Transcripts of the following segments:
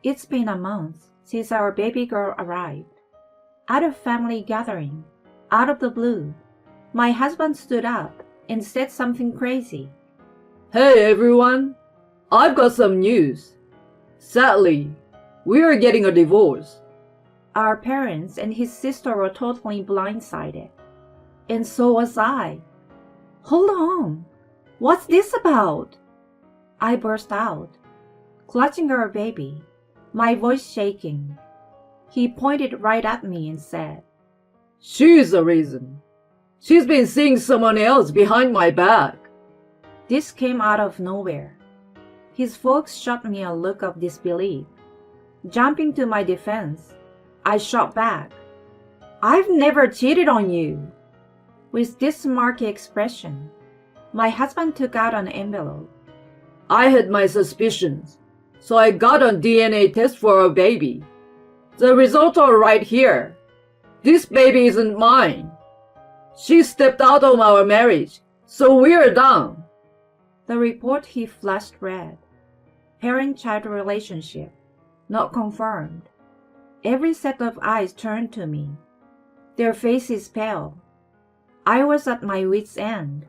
It's been a month since our baby girl arrived. At a family gathering, out of the blue, my husband stood up and said something crazy. Hey everyone, I've got some news. Sadly, we are getting a divorce. Our parents and his sister were totally blindsided. And so was I. Hold on, what's this about? I burst out, clutching our baby, my voice shaking. He pointed right at me and said, She's the reason. She's been seeing someone else behind my back. This came out of nowhere. His folks shot me a look of disbelief. Jumping to my defense, I shot back, I've never cheated on you. With this smirky expression, my husband took out an envelope. I had my suspicions, so I got a DNA test for our baby. The results are right here. This baby isn't mine. She stepped out on our marriage, so we're done. The report he flashed read, Parent-child relationship, not confirmed. Every set of eyes turned to me. Their faces pale. I was at my wit's end.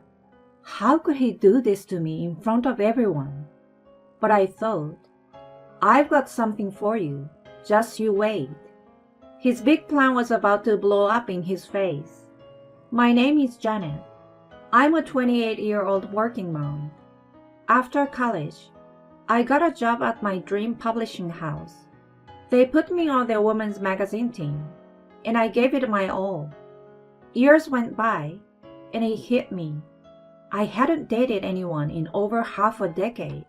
How could he do this to me in front of everyone? But I thought, I've got something for you. Just you wait. His big plan was about to blow up in his face. My name is Janet. I'm a 28-year-old working mom. After college, I got a job at my dream publishing house. They put me on their women's magazine team, and I gave it my all. Years went by, and it hit me. I hadn't dated anyone in over half a decade.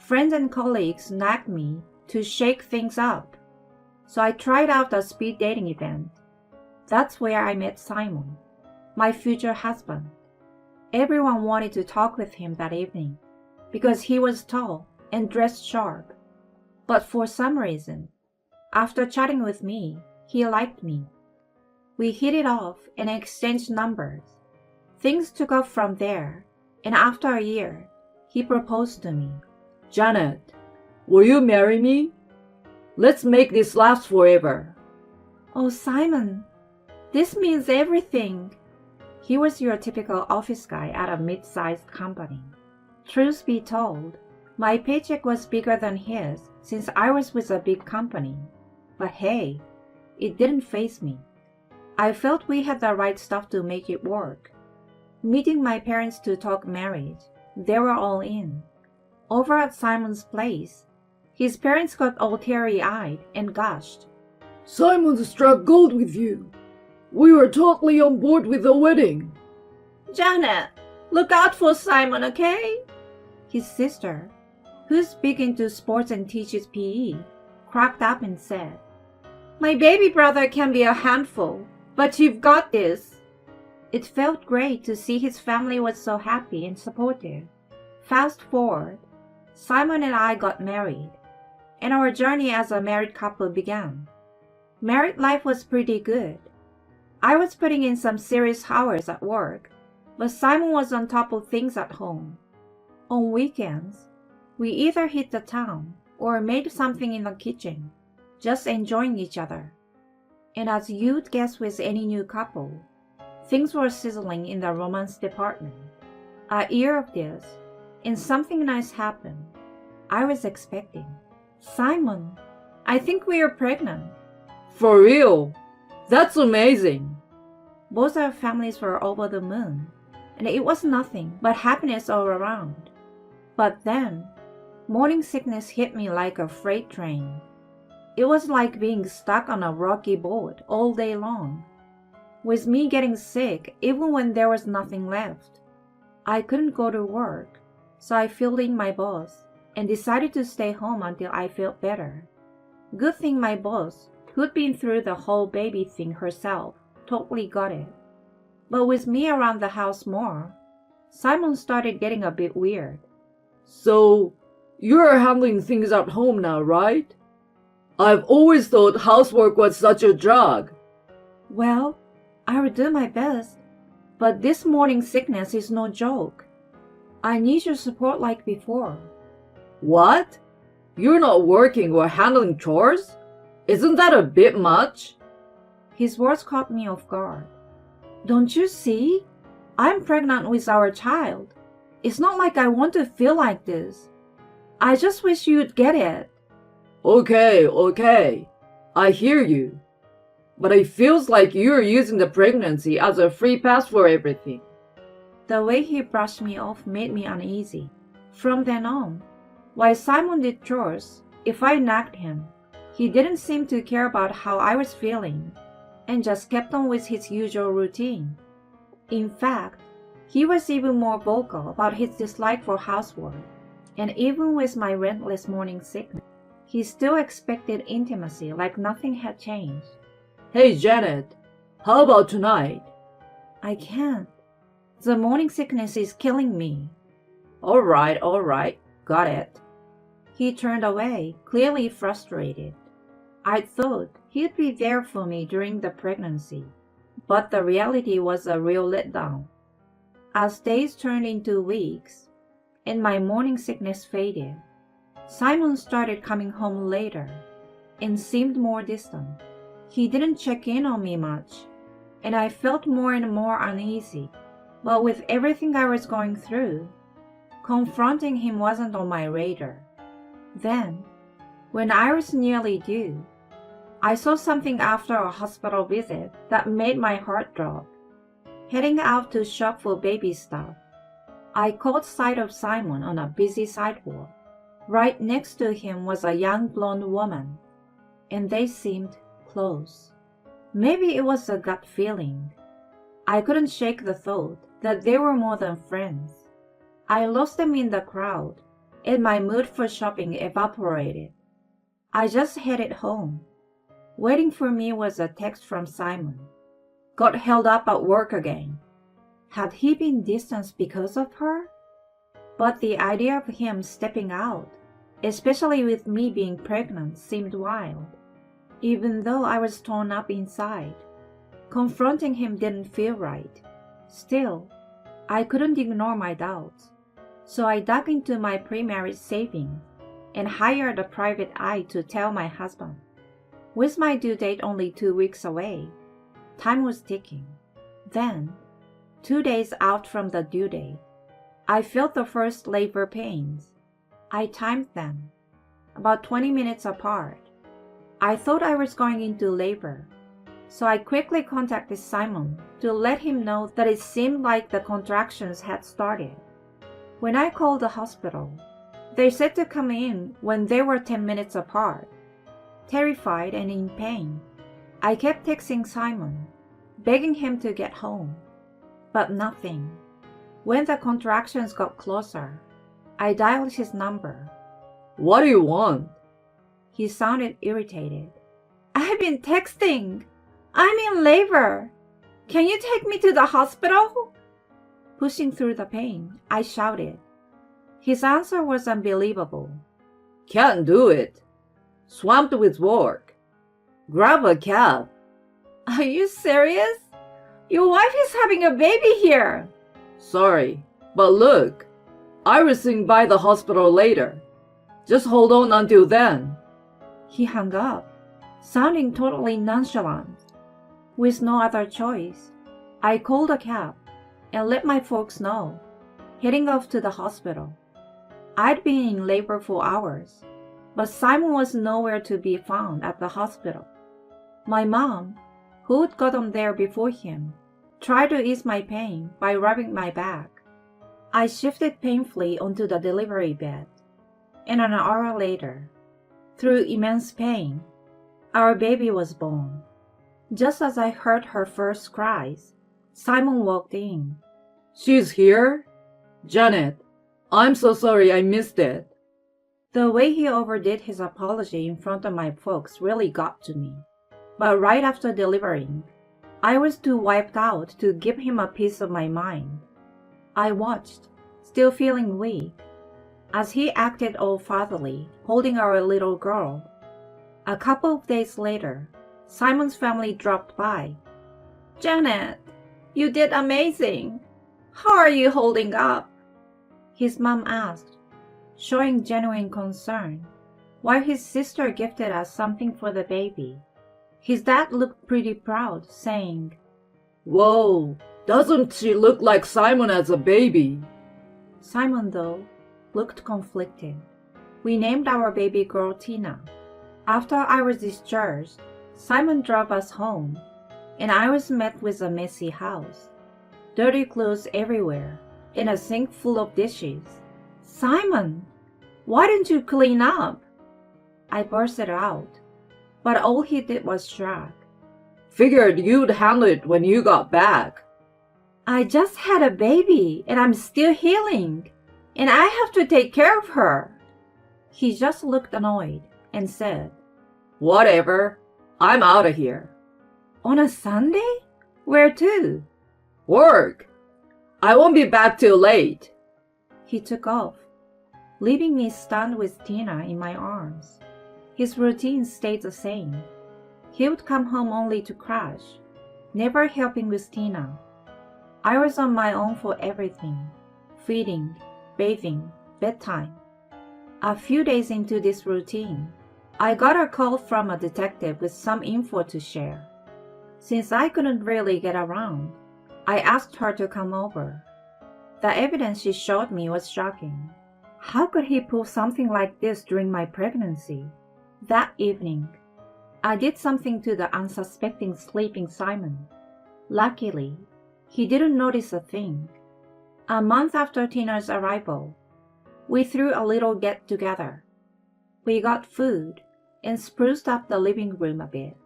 Friends and colleagues nagged me to shake things up. So I tried out a speed dating event. That's where I met Simon, my future husband. Everyone wanted to talk with him that evening because he was tall and dressed sharp. But for some reason, after chatting with me, he liked me. We hit it off and exchanged numbers. Things took off from there, and after a year, he proposed to me. Janet, will you marry me? Let's make this last forever. Oh, Simon, this means everything. He was your typical office guy at a mid-sized company. Truth be told, my paycheck was bigger than his since I was with a big company. But hey, it didn't faze me. I felt we had the right stuff to make it work. Meeting my parents to talk marriage, they were all in. Over at Simon's place, his parents got all teary-eyed and gushed. Simon struck gold with you. We were totally on board with the wedding. Janet, look out for Simon, okay? His sister, who's big into sports and teaches PE, cracked up and said, My baby brother can be a handful, but you've got this. It felt great to see his family was so happy and supportive. Fast forward, Simon and I got married, and our journey as a married couple began. Married life was pretty good. I was putting in some serious hours at work, but Simon was on top of things at home. On weekends, we either hit the town or made something in the kitchen, just enjoying each other. And as you'd guess with any new couple, things were sizzling in the romance department. A year of this, and something nice happened. I was expecting. Simon, I think we are pregnant. For real? That's amazing. Both our families were over the moon, and it was nothing but happiness all around. But then, morning sickness hit me like a freight train. It was like being stuck on a rocky boat all day long. With me getting sick even when there was nothing left. I couldn't go to work, so I filled in my boss and decided to stay home until I felt better. Good thing my boss, who'd been through the whole baby thing herself, totally got it. But with me around the house more, Simon started getting a bit weird. So, you're handling things at home now, right? I've always thought housework was such a drag. Well, I will do my best, but this morning sickness is no joke. I need your support like before. What? You're not working or handling chores? Isn't that a bit much? His words caught me off guard. Don't you see? I'm pregnant with our child. It's not like I want to feel like this. I just wish you'd get it. Okay. I hear you. But it feels like you're using the pregnancy as a free pass for everything. The way he brushed me off made me uneasy. From then on, while Simon did chores, if I nagged him, he didn't seem to care about how I was feeling and just kept on with his usual routine. In fact, he was even more vocal about his dislike for housework, and even with my relentless morning sickness, he still expected intimacy like nothing had changed. Hey Janet, how about tonight? I can't. The morning sickness is killing me. All right, got it. He turned away, clearly frustrated. I thought he'd be there for me during the pregnancy, but the reality was a real letdown. As days turned into weeks, and my morning sickness faded, Simon started coming home later and seemed more distant. He didn't check in on me much, and I felt more and more uneasy. But with everything I was going through, confronting him wasn't on my radar. Then, when I was nearly due, I saw something after a hospital visit that made my heart drop. Heading out to shop for baby stuff, I caught sight of Simon on a busy sidewalk. Right next to him was a young blonde woman, and they seemed close. Maybe it was a gut feeling. I couldn't shake the thought that they were more than friends. I lost them in the crowd, and my mood for shopping evaporated. I just headed home. Waiting for me was a text from Simon. Got held up at work again. Had he been distanced because of her? But the idea of him stepping out, especially with me being pregnant, seemed wild. Even though I was torn up inside, confronting him didn't feel right. Still, I couldn't ignore my doubts, so I dug into my pre-marriage savings and hired a private eye to tell my husband. With my due date only 2 weeks away, time was ticking. Then, 2 days out from the due date, I felt the first labor pains. I timed them, about 20 minutes apart. I thought I was going into labor, so I quickly contacted Simon to let him know that it seemed like the contractions had started. When I called the hospital, they said to come in when they were 10 minutes apart. Terrified and in pain, I kept texting Simon, begging him to get home. But nothing. When the contractions got closer, I dialed his number. What do you want? He sounded irritated. I've been texting. I'm in labor. Can you take me to the hospital? Pushing through the pain, I shouted. His answer was unbelievable. Can't do it. Swamped with work. Grab a cab. Are you serious? Your wife is having a baby here. Sorry, but look, I will swing by the hospital later. Just hold on until then. He hung up, sounding totally nonchalant. With no other choice, I called a cab and let my folks know, heading off to the hospital. I'd been in labor for hours, but Simon was nowhere to be found at the hospital. My mom, who'd gotten there before him, tried to ease my pain by rubbing my back. I shifted painfully onto the delivery bed, and an hour later, through immense pain, our baby was born. Just as I heard her first cries, Simon walked in. She's here? Janet, I'm so sorry I missed it. The way he overdid his apology in front of my folks really got to me. But right after delivering, I was too wiped out to give him a piece of my mind. I watched, still feeling weak, as he acted all fatherly, holding our little girl. A couple of days later, Simon's family dropped by. Janet, you did amazing. How are you holding up? His mom asked, showing genuine concern. while his sister gifted us something for the baby. His dad looked pretty proud, saying, "Whoa, doesn't she look like Simon as a baby?" Simon, though, looked conflicted. We named our baby girl Tina. After I was discharged, Simon drove us home, and I was met with a messy house. Dirty clothes everywhere, and a sink full of dishes. "Simon, why don't you clean up?" I bursted out, but all he did was shrug. "Figured you'd handle it when you got back." "I just had a baby, and I'm still healing, and I have to take care of her." He just looked annoyed and said, "Whatever, I'm out of here." "On a Sunday? Where to?" "Work. I won't be back till late." He took off, leaving me stunned with Tina in my arms. His routine stayed the same. He would come home only to crash, never helping with Tina. I was on my own for everything: feeding, bathing, bedtime. A few days into this routine, I got a call from a detective with some info to share. Since I couldn't really get around, I asked her to come over. The evidence she showed me was shocking. How could he pull something like this during my pregnancy? That evening, I did something to the unsuspecting sleeping Simon. Luckily, he didn't notice a thing. A month after Tina's arrival, we threw a little get-together. We got food and spruced up the living room a bit.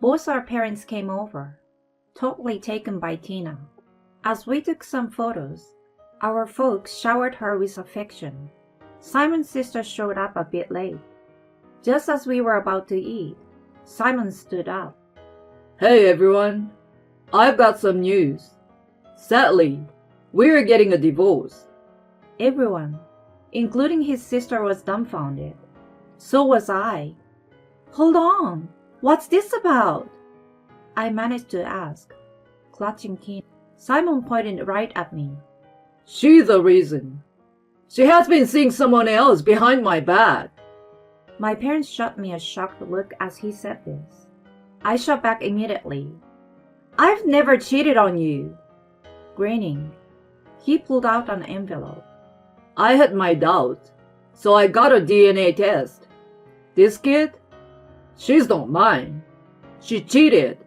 Both our parents came over, totally taken by Tina. As we took some photos, our folks showered her with affection. Simon's sister showed up a bit late. Just as we were about to eat, Simon stood up. "Hey everyone, I've got some news. Sadly, we're getting a divorce." Everyone, including his sister, was dumbfounded. So was I. "Hold on, what's this about?" I managed to ask, clutching Tina. Simon pointed right at me. "She's the reason. She has been seeing someone else behind my back." My parents shot me a shocked look as he said this. I shot back immediately. "I've never cheated on you." Grinning, he pulled out an envelope. "I had my doubts, so I got a DNA test. This kid? She's not mine. She cheated,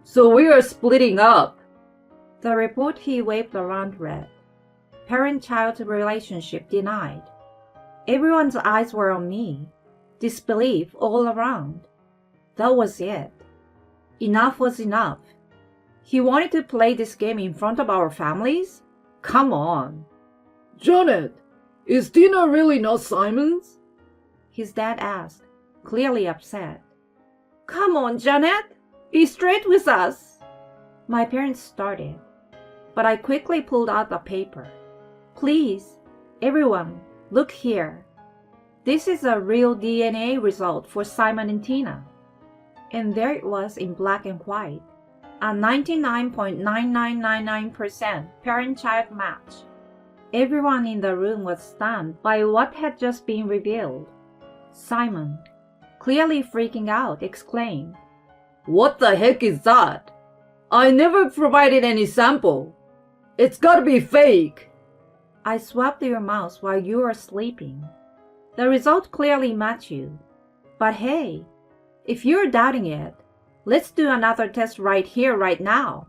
so we are splitting up." The report he waved around read, "Parent-child relationship denied." Everyone's eyes were on me, disbelief all around. That was it. Enough was enough. He wanted to play this game in front of our families? Come on. "Janet, is Tina really not Simon's?" His dad asked, clearly upset. "Come on, Janet. Be straight with us." My parents started, but I quickly pulled out the paper. "Please, everyone, look here. This is a real DNA result for Simon and Tina." And there it was in black and white, a 99.9999% parent-child match. Everyone in the room was stunned by what had just been revealed. Simon, clearly freaking out, exclaimed, "What the heck is that? I never provided any sample. It's gotta be fake." "I swabbed your mouse while you were sleeping. The result clearly matched you. But hey, if you're doubting it, let's do another test right here, right now."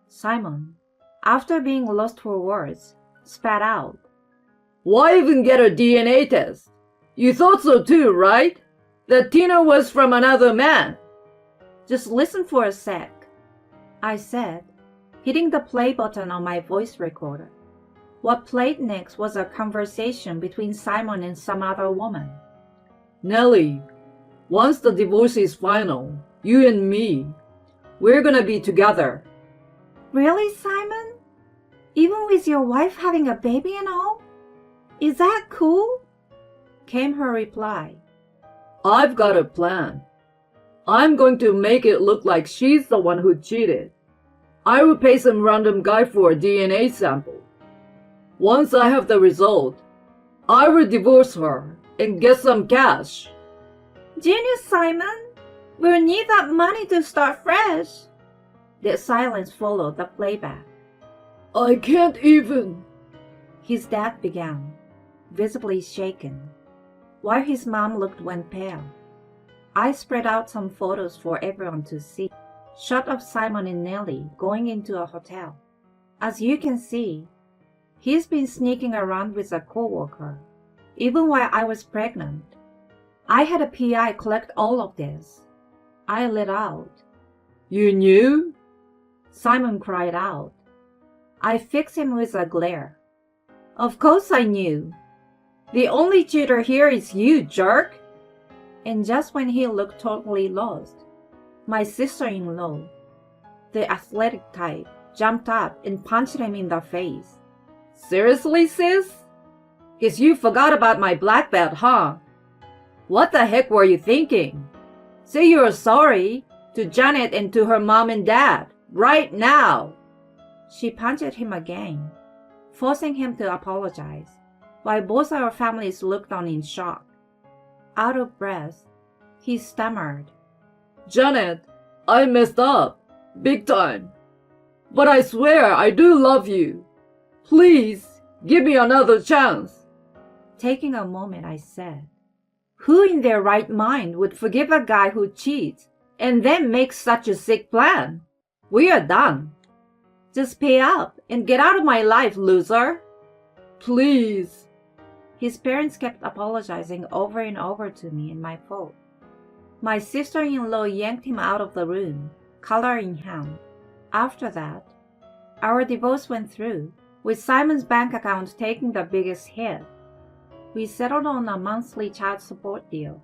Simon, after being lost for words, spat out, "Why even get a DNA test? You thought so too, right? That Tina was from another man." "Just listen for a sec," I said, hitting the play button on my voice recorder. What played next was a conversation between Simon and some other woman. "Nellie, once the divorce is final, you and me, we're gonna be together." "Really, Simon? Even with your wife having a baby and all? Is that cool?" came her reply. "I've got a plan. I'm going to make it look like she's the one who cheated. I will pay some random guy for a DNA sample. Once I have the result, I will divorce her and get some cash." Genius, Simon! We'll need that money to start fresh. The silence followed the playback. I can't even. His dad began, visibly shaken, while his mom looked one pale. I spread out some photos for everyone to see. Shot of Simon and Nellie going into a hotel. As you can see, he's been sneaking around with a coworker, even while I was pregnant. I had a PI collect all of this. I lit out. You knew? Simon cried out. I fixed him with a glare. Of course I knew. The only cheater here is you, jerk. And just when he looked totally lost, my sister-in-law, the athletic type, jumped up and punched him in the face. Seriously, sis? Guess you forgot about my black belt, huh? What the heck were you thinking? Say you're sorry to Janet and to her mom and dad, right now. She punched him again, forcing him to apologize, while both our families looked on in shock. Out of breath, he stammered. Janet, I messed up, big time. But I swear I do love you. Please, give me another chance. Taking a moment, I said, who in their right mind would forgive a guy who cheats and then makes such a sick plan? We are done. Just pay up and get out of my life, loser. Please. His parents kept apologizing over and over to me and my fault. My sister-in-law yanked him out of the room, collar in hand. After that, our divorce went through, with Simon's bank account taking the biggest hit. We settled on a monthly child support deal.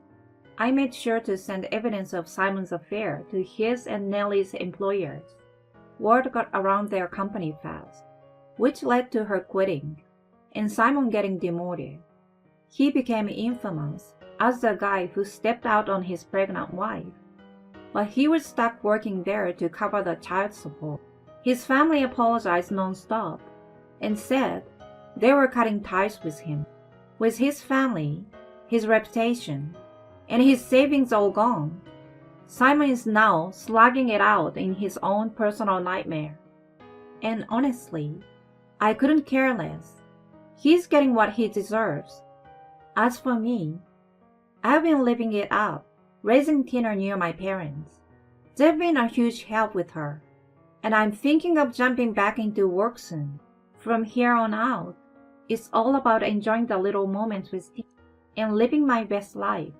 I made sure to send evidence of Simon's affair to his and Nellie's employers. Word got around their company fast, which led to her quitting, and Simon getting demoted. He became infamous as the guy who stepped out on his pregnant wife, but he was stuck working there to cover the child support. His family apologized non-stop and said they were cutting ties with him. With his family, his reputation, and his savings all gone, Simon is now slugging it out in his own personal nightmare. And honestly, I couldn't care less. He's getting what he deserves. As for me, I've been living it up, raising Tina near my parents. They've been a huge help with her, and I'm thinking of jumping back into work soon. From here on out, it's all about enjoying the little moments with Tina and living my best life.